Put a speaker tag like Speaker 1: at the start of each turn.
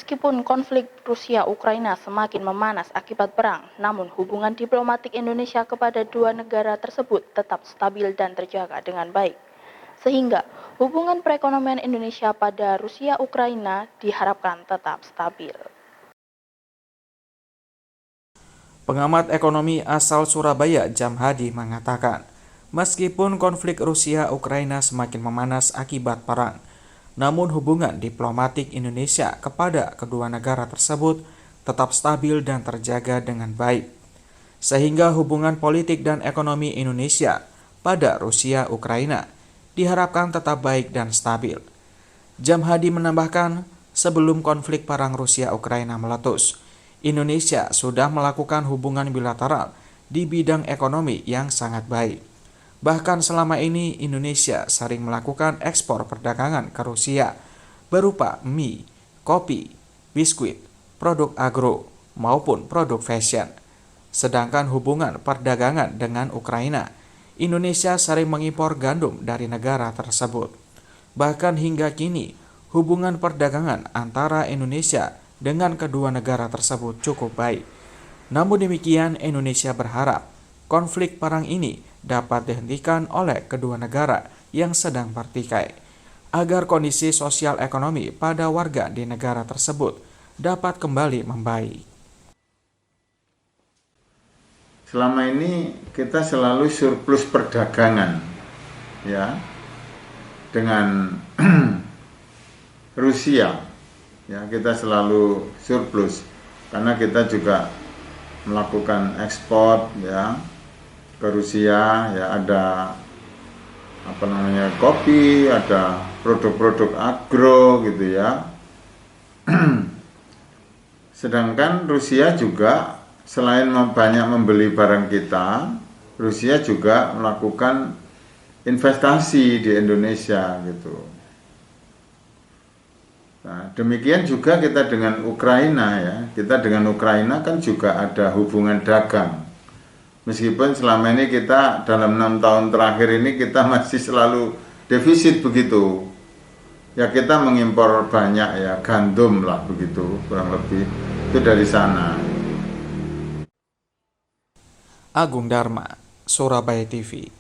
Speaker 1: Meskipun konflik Rusia-Ukraina semakin memanas akibat perang, namun hubungan diplomatik Indonesia kepada dua negara tersebut tetap stabil dan terjaga dengan baik. Sehingga hubungan perekonomian Indonesia pada Rusia-Ukraina diharapkan tetap stabil.
Speaker 2: Pengamat ekonomi asal Surabaya, Jamhadi, mengatakan, meskipun konflik Rusia-Ukraina semakin memanas akibat perang, namun hubungan diplomatik Indonesia kepada kedua negara tersebut tetap stabil dan terjaga dengan baik. Sehingga hubungan politik dan ekonomi Indonesia pada Rusia-Ukraina diharapkan tetap baik dan stabil. Jamhadi menambahkan, sebelum konflik perang Rusia-Ukraina meletus, Indonesia sudah melakukan hubungan bilateral di bidang ekonomi yang sangat baik. Bahkan selama ini Indonesia sering melakukan ekspor perdagangan ke Rusia berupa mie, kopi, biskuit, produk agro, maupun produk fashion. Sedangkan hubungan perdagangan dengan Ukraina, Indonesia sering mengimpor gandum dari negara tersebut. Bahkan hingga kini, hubungan perdagangan antara Indonesia dengan kedua negara tersebut cukup baik. Namun demikian, Indonesia berharap konflik perang ini dapat dihentikan oleh kedua negara yang sedang bertikai, agar kondisi sosial ekonomi pada warga di negara tersebut dapat kembali membaik.
Speaker 3: Selama ini kita selalu surplus perdagangan, ya, dengan Rusia, ya, kita selalu surplus karena kita juga melakukan ekspor, ya, ke Rusia, ya, ada kopi, ada produk-produk agro gitu ya. Sedangkan Rusia juga selain banyak membeli barang kita, Rusia juga melakukan investasi di Indonesia gitu. Nah, demikian juga kita dengan Ukraina, ya. Kita dengan Ukraina kan juga ada hubungan dagang. Meskipun selama ini kita dalam 6 tahun terakhir ini kita masih selalu defisit begitu. Ya, kita mengimpor banyak, ya, gandum lah begitu, kurang lebih itu dari sana.
Speaker 2: Agung Dharma, Surabaya TV.